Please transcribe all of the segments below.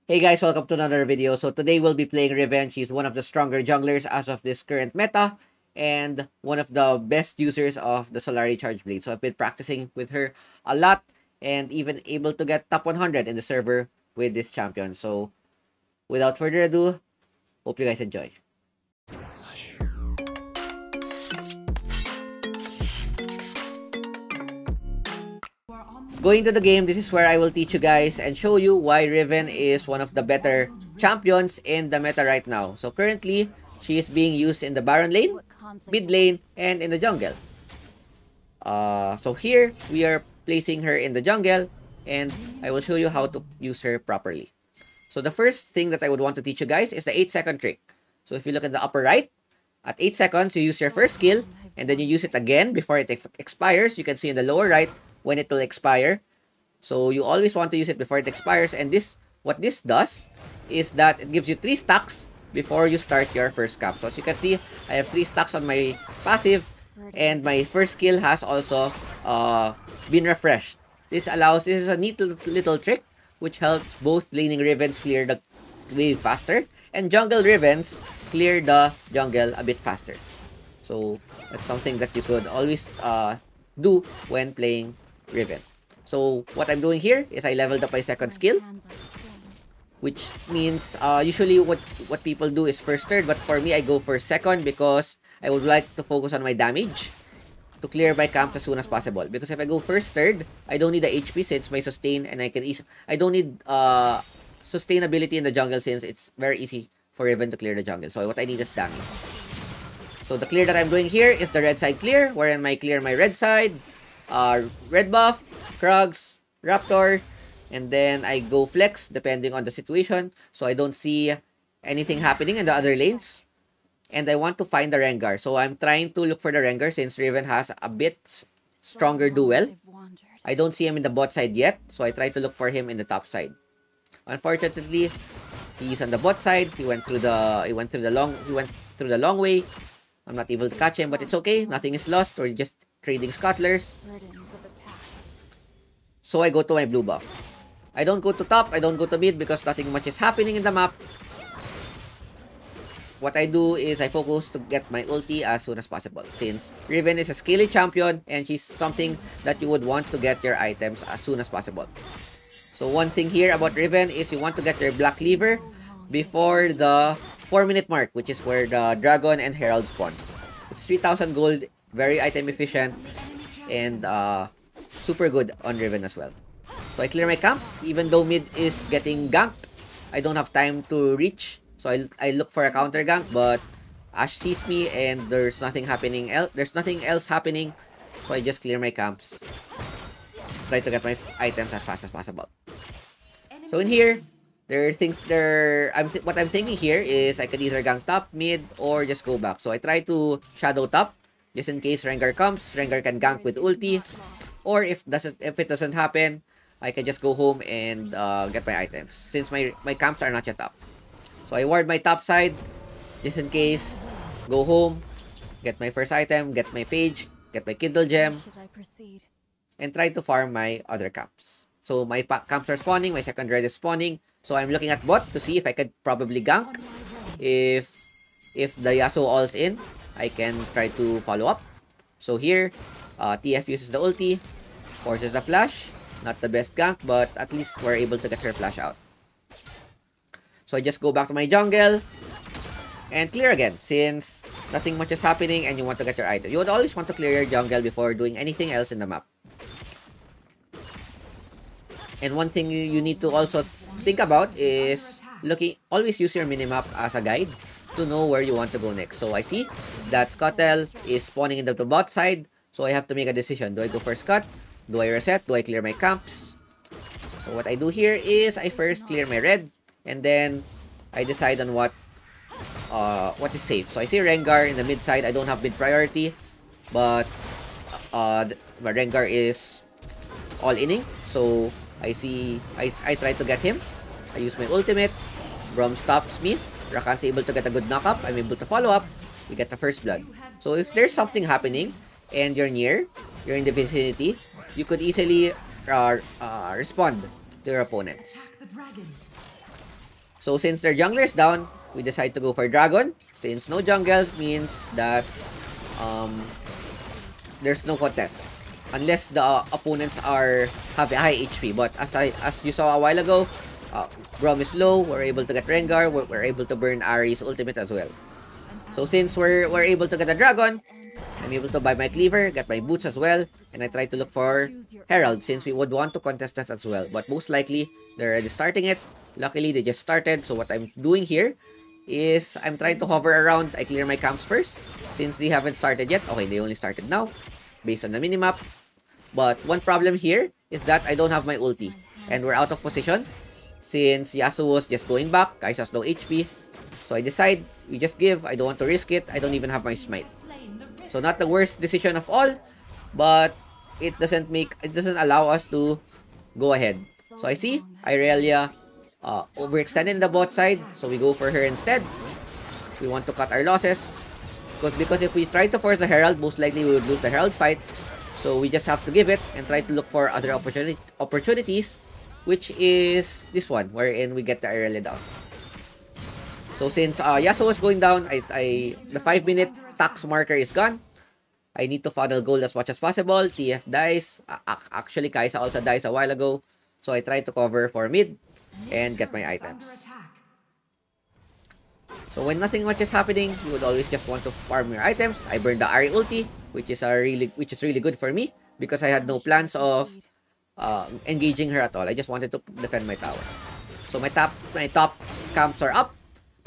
Hey guys, welcome to another video. So today we'll be playing Riven. She's one of the stronger junglers as of this current meta and one of the best users of the Solari Chargeblade. So I've been practicing with her a lot and even able to get top 100 in the server with this champion. So without further ado, hope you guys enjoy. Going to the game, this is where I will teach you guys and show you why Riven is one of the better champions in the meta right now. So currently, she is being used in the Baron lane, mid lane, and in the jungle. So here, we are placing her in the jungle, and I will show you how to use her properly. So the first thing that I would want to teach you guys is the 8-second trick. So if you look at the upper right, at 8 seconds, you use your first skill, and then you use it again before it expires. You can see in the lower right, when it will expire. So you always want to use it before it expires, and what this does is that it gives you 3 stacks before you start your first camp. So as you can see, I have 3 stacks on my passive, and my first skill has also been refreshed. This is a neat little trick which helps both laning Rivens clear the wave faster and jungle Rivens clear the jungle a bit faster. So that's something that you could always do when playing Riven. So what I'm doing here is I leveled up my second skill, which means usually what people do is first third, but for me I go for second because I would like to focus on my damage to clear my camps as soon as possible. Because if I go first third, I don't need the HP since my sustain, and I don't need sustainability in the jungle since it's very easy for Riven to clear the jungle. So what I need is damage. So the clear that I'm doing here is the red side clear, wherein I clear my red side, red buff, Krugs, Raptor, and then I go flex depending on the situation, so I don't see anything happening in the other lanes. And I want to find the Rengar, so I'm trying to look for the Rengar since Riven has a bit stronger duel. I don't see him in the bot side yet, so I try to look for him in the top side. Unfortunately, he's on the bot side. He went through the long way. I'm not able to catch him, but it's okay. Nothing is lost. We're just trading scuttlers. So I go to my blue buff. I don't go to top, I don't go to mid because nothing much is happening in the map. What I do is I focus to get my ulti as soon as possible, since Riven is a skilly champion and she's something that you would want to get your items as soon as possible. So one thing here about Riven is you want to get your black cleaver before the 4-minute mark, which is where the dragon and herald spawns. It's 3,000 gold, very item efficient, and super good on Riven as well. So I clear my camps. Even though mid is getting ganked, I don't have time to reach. So I look for a counter gank, but Ashe sees me and there's nothing happening. There's nothing else happening. So I just clear my camps. Try to get my items as fast as possible. So in here, what I'm thinking here is I could either gank top, mid, or just go back. So I try to shadow top, just in case Rengar comes. Rengar can gank with ulti. Or if it doesn't happen, I can just go home and get my items, since my camps are not yet up. So I ward my top side, just in case, go home, get my first item, get my Phage, get my Kindle Gem, and try to farm my other camps. So my camps are spawning, my second red is spawning. So I'm looking at bot to see if I could probably gank. If the Yasuo ults in, I can try to follow up. So here, TF uses the ulti, forces the flash. Not the best gank, but at least we're able to get her flash out. So I just go back to my jungle and clear again, since nothing much is happening and you want to get your item. You would always want to clear your jungle before doing anything else in the map. And one thing you need to also think about is always use your minimap as a guide to know where you want to go next. So I see that Scuttle is spawning in the bot side, so I have to make a decision. Do I go for Scut? Do I reset? Do I clear my camps? So what I do here is I first clear my red, and then I decide on what is safe. So I see Rengar in the mid side. I don't have mid priority, but my Rengar is all inning. So I try to get him. I use my ultimate. Braum stops me. Rakan's able to get a good knock-up. I'm able to follow up. We get the first blood. So if there's something happening and you're in the vicinity, you could easily respond to your opponents. So since their jungler is down, we decide to go for Dragon. Since no jungle means that there's no contest. Unless the opponents have a high HP. But as you saw a while ago, Braum is low, we're able to get Rengar, we're able to burn Ahri's ultimate as well. So since we're able to get a Dragon, I'm able to buy my Cleaver, get my boots as well, and I try to look for Herald since we would want to contest that as well. But most likely, they're already starting it. Luckily, they just started. So what I'm doing here is I'm trying to hover around. I clear my camps first since they haven't started yet. Okay, they only started now based on the minimap. But one problem here is that I don't have my ulti. And we're out of position since Yasuo was just going back. Kai'Sa's low HP. So I decide we just give. I don't want to risk it. I don't even have my smite. So not the worst decision of all, but it doesn't allow us to go ahead. So I see Irelia overextended in the bot side, so we go for her instead. We want to cut our losses because if we try to force the Herald, most likely we would lose the Herald fight. So we just have to give it and try to look for other opportunities, which is this one, wherein we get the Irelia down. So since Yasuo is going down, the 5-minute tax marker is gone. I need to funnel gold as much as possible. TF dies. Actually, Kai'Sa also dies a while ago. So I try to cover for mid and get my items. So when nothing much is happening, you would always just want to farm your items. I burned the Ahri ulti, which is really good for me because I had no plans of engaging her at all. I just wanted to defend my tower. So my top camps are up.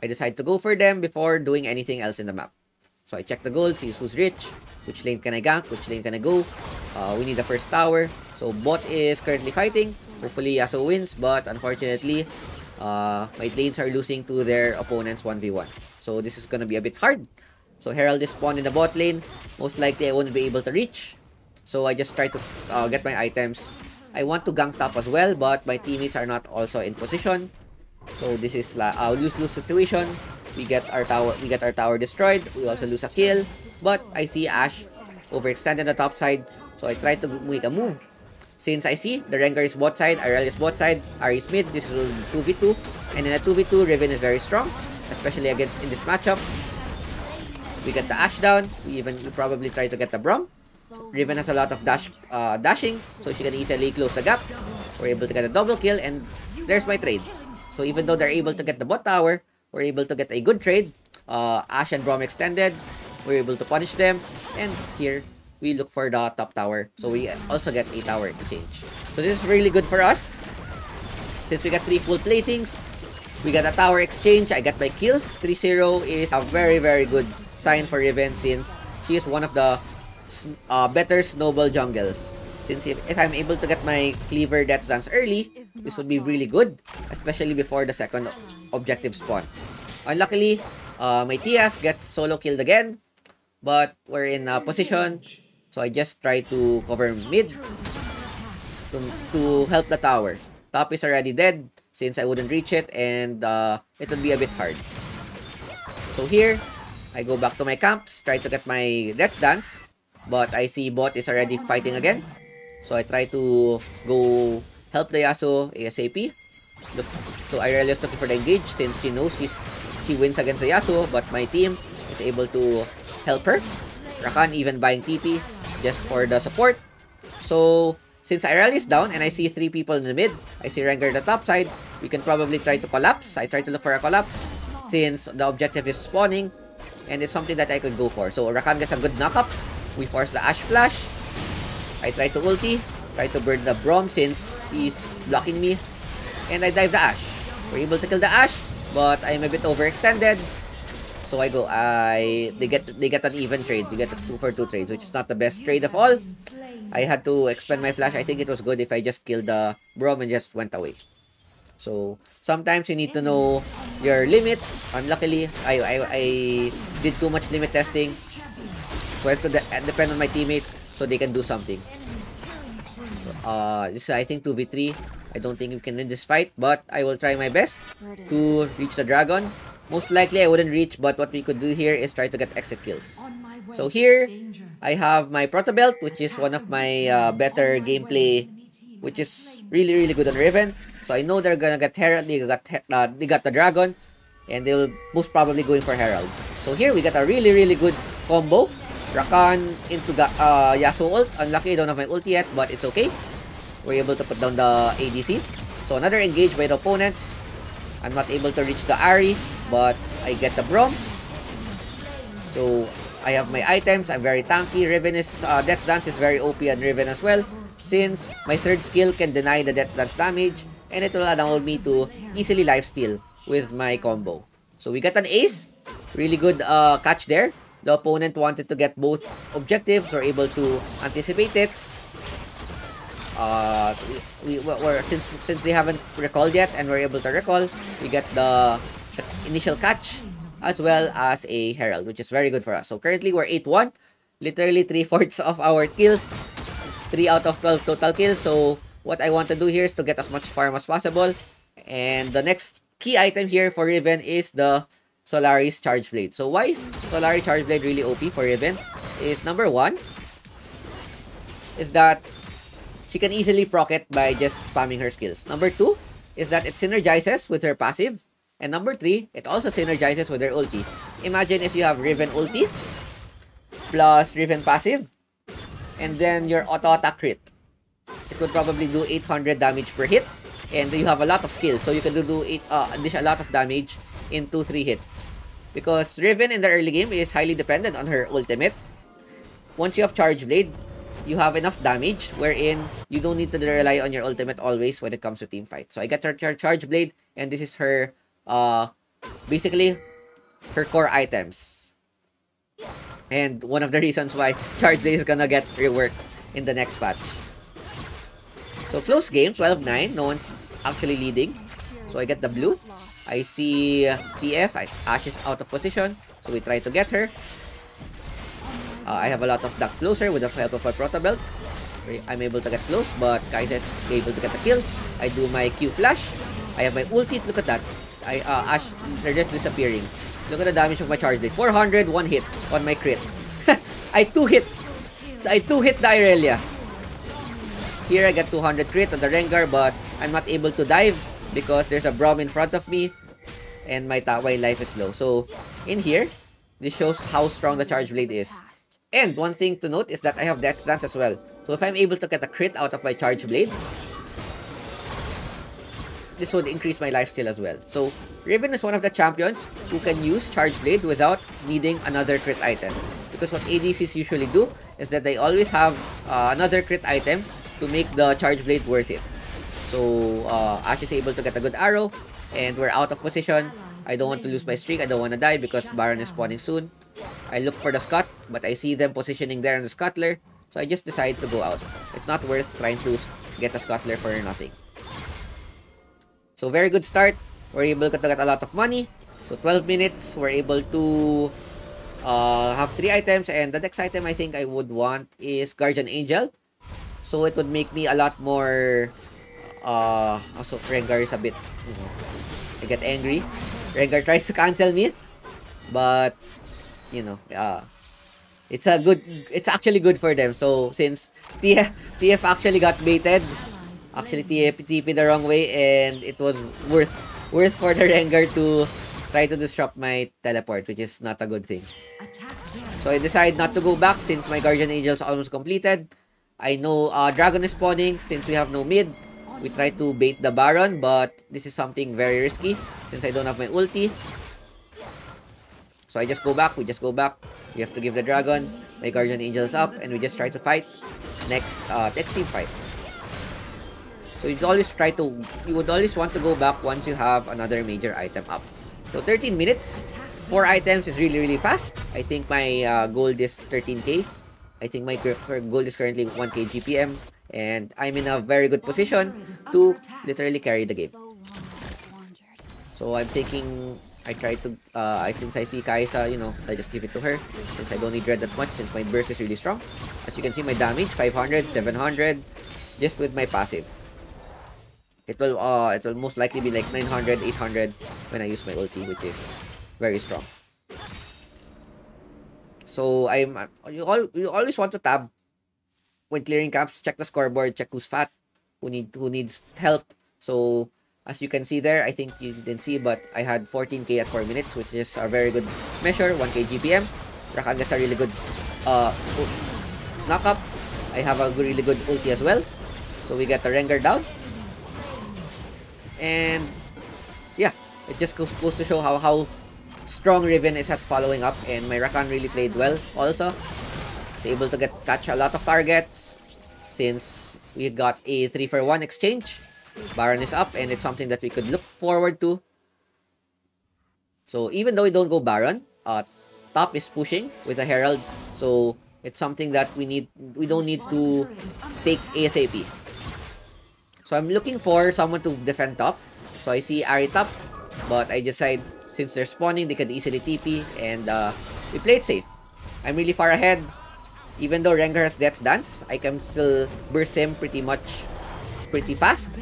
I decide to go for them before doing anything else in the map. So I check the gold, see who's rich, which lane can I gank, which lane can I go. We need the first tower. So bot is currently fighting. Hopefully Yasuo wins, but unfortunately, my lanes are losing to their opponents 1v1. So this is gonna be a bit hard. So Herald is spawned in the bot lane. Most likely I won't be able to reach. So I just try to get my items. I want to gank top as well, but my teammates are not also in position. So this is a lose-lose situation. We get our tower destroyed. We also lose a kill. But I see Ashe overextended the top side. So I try to make a move. Since I see the Rengar is bot side, Irelia is bot side, Ahri is mid, this is 2v2. And in a 2v2, Riven is very strong, especially in this matchup. We get the Ashe down. We probably try to get the Braum. Riven has a lot of dashing, so she can easily close the gap. We're able to get a double kill, and there's my trade. So even though they're able to get the bot tower, we're able to get a good trade. Ashe and Braum extended. We're able to punish them. And here, we look for the top tower. So we also get a tower exchange. So this is really good for us. Since we got 3 full platings, we got a tower exchange. I got my kills. 3-0 is a very, very good sign for Riven since she is one of the better snowball jungles. Since if I'm able to get my Cleaver Death Dance early, this would be really good, especially before the second objective spawn. Unluckily, my TF gets solo killed again, but we're in a position, so I just try to cover mid to help the tower. Top is already dead since I wouldn't reach it, and it would be a bit hard. So here, I go back to my camps, try to get my Death Dance, but I see bot is already fighting again. So I try to go help the Yasuo ASAP. So Irelia is looking for the engage since she knows she wins against the Yasuo, but my team is able to help her. Rakan even buying TP just for the support. So since Irelia is down and I see 3 people in the mid, I see Rengar the top side, we can probably try to collapse. I try to look for a collapse since the objective is spawning, and it's something that I could go for. So Rakan gets a good knockup. We force the Ashe flash. I try to ulti, try to burn the Braum since he's blocking me, and I dive the Ashe. We're able to kill the Ashe, but I'm a bit overextended. So I go, they get an even trade. They get a 2-for-2 trade, which is not the best trade of all. I had to expend my flash. I think it was good if I just killed the Braum and just went away. So sometimes you need to know your limit. Unluckily, I did too much limit testing. So I have to depend on my teammate so they can do something. This is, I think, 2v3. I don't think we can win this fight, but I will try my best to reach the dragon. Most likely I wouldn't reach, but what we could do here is try to get exit kills. So here, I have my Proto Belt, which is one of my better gameplay, which is really, really good on Riven. So I know they're gonna get Herald, they got the Dragon, and they'll most probably going for Herald. So here we got a really, really good combo. Rakan into Yasuo ult. Unlucky I don't have my ult yet, but it's okay. We're able to put down the ADC. So another engage by the opponents. I'm not able to reach the Ahri, but I get the Braum. So I have my items. I'm very tanky. Riven is Death's Dance is very OP on Riven as well, since my third skill can deny the Death's Dance damage, and it will allow me to easily lifesteal with my combo. So we got an ace. Really good catch there. The opponent wanted to get both objectives. We're able to anticipate it. Since they haven't recalled yet and we're able to recall, we get the initial catch as well as a Herald, which is very good for us. So currently we're 8-1, literally 3/4 of our kills, 3 out of 12 total kills. So what I want to do here is to get as much farm as possible. And the next key item here for Riven is the Solari's Chargeblade. So why is Solari Chargeblade really OP for Riven? Is number 1 is that she can easily proc it by just spamming her skills. Number 2 is that it synergizes with her passive. And number 3, it also synergizes with her ulti. Imagine if you have Riven ulti plus Riven passive, and then your auto-attack crit. It would probably do 800 damage per hit, and you have a lot of skills, so you can do a lot of damage in 2-3 hits. Because Riven in the early game is highly dependent on her ultimate. Once you have Chargeblade, you have enough damage wherein you don't need to rely on your ultimate always when it comes to team fight. So I got her Chargeblade, and this is her basically her core items. And one of the reasons why Chargeblade is gonna get reworked in the next patch. So close game, 12-9. No one's actually leading. So I get the blue. I see TF. Ashe is out of position. So we try to get her. I have a lot of duck closer with the help of my Proto Belt. I'm able to get close, but Kai'Sa is able to get the kill. I do my Q flash. I have my ulti. Look at that. Ashe, they're just disappearing. Look at the damage of my Chargeblade. 400, 1 hit on my crit. I 2-hit the Irelia. Here I got 200 crit on the Rengar, but I'm not able to dive because there's a Braum in front of me and my life is low. So in here, this shows how strong the Chargeblade is. And one thing to note is that I have Death's Dance as well. So if I'm able to get a crit out of my Chargeblade, this would increase my lifesteal as well. So Riven is one of the champions who can use Chargeblade without needing another crit item. Because what ADCs usually do is that they always have another crit item to make the Chargeblade worth it. So Ashe is able to get a good arrow, and we're out of position. I don't want to lose my streak. I don't want to die because Baron is spawning soon. I look for the Scott, but I see them positioning there on the Scuttler, so I just decide to go out. It's not worth trying to get a Scuttler for nothing. So very good start. We're able to get a lot of money. So 12 minutes, we're able to have 3 items, and the next item I think I would want is Guardian Angel. So it would make me a lot more also Rengar is a bit, I get angry. Rengar tries to cancel me, but it's actually good for them. So since TF actually got baited, actually TP the wrong way, and it was worth for the Rengar to try to disrupt my teleport, which is not a good thing. So I decide not to go back since my Guardian Angel is almost completed. I know Dragon is spawning since we have no mid. We try to bait the Baron, but this is something very risky since I don't have my ulti. So I just go back. We just go back. We have to give the Dragon. My Guardian Angel is up, and we just try to fight next team fight. So you would always want to go back once you have another major item up. So 13 minutes, 4 items is really, really fast. I think my gold is 13k. I think my gold is currently 1k GPM. And I'm in a very good position to literally carry the game. So I'm thinking, I try to, since I see Kai'Sa, I just give it to her. Since I don't need Red that much, since my burst is really strong. As you can see, my damage, 500, 700, just with my passive. It will most likely be like 900, 800 when I use my ulti, which is very strong. So you always want to tab when clearing camps. Check the scoreboard, check who's fat, who needs help. So As you can see there, I think you didn't see, but I had 14k at 4 minutes, which is a very good measure, 1k GPM. Rakan gets a really good knock-up. I have a really good ulti as well. So we get the Rengar down. And yeah, it just goes to show how strong Riven is at following up, and my Rakan really played well also. It's able to catch a lot of targets since we got a 3-for-1 exchange. Baron is up, and it's something that we could look forward to. So even though we don't go Baron, top is pushing with a Herald, so it's something that we don't need to take ASAP. So I'm looking for someone to defend top. So I see Ahri top, but I decide since they're spawning, they could easily TP, and we play it safe. I'm really far ahead. Even though Rengar has Death's Dance, I can still burst him pretty fast.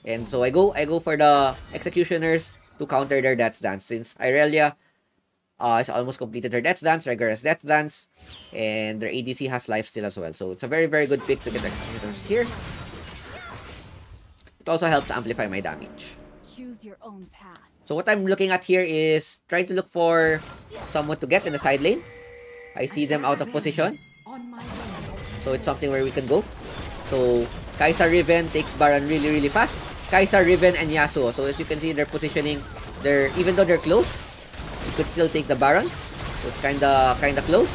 And so I go for the Executioners to counter their Death's Dance, since Irelia has almost completed her Death's Dance, Rengar has Death's Dance, and their ADC has lifesteal as well. So it's a very, very good pick to get Executioners here. It also helps to amplify my damage. Choose your own path. So what I'm looking at here is trying to look for someone to get in the side lane. I see them out of position, so it's something where we can go. So Kai'Sa Riven takes Baron really, really fast. Kai'Sa, Riven, and Yasuo. So as you can see, they're positioning. Even though they're close, you could still take the Baron. So it's kinda close.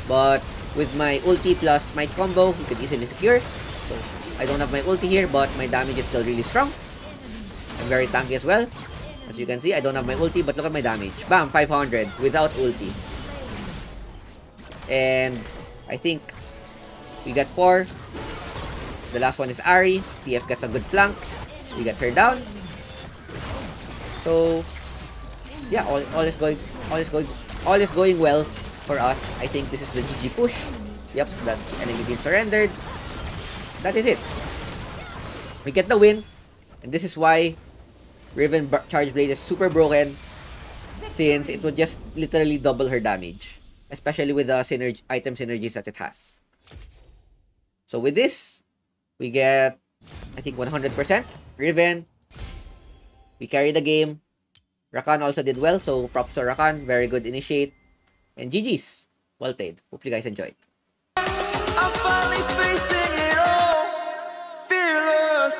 But with my ulti plus my combo, we could easily secure. So I don't have my ulti here, but my damage is still really strong. I'm very tanky as well. As you can see, I don't have my ulti, but look at my damage. Bam! 500 without ulti. And I think we got 4. The last one is Ahri. TF gets a good flank. We got her down. So yeah, all is going well for us. I think this is the GG push. Yep, that enemy team surrendered. That is it. We get the win, and this is why Riven Chargeblade is super broken, since it would just literally double her damage, especially with the item synergies that it has. So with this, we get, I think, 100%. Riven, we carry the game. Rakan also did well, so props to Rakan. Very good initiate. And GG's. Well played. Hope you guys enjoyed. I'm finally facing it all. Fearless.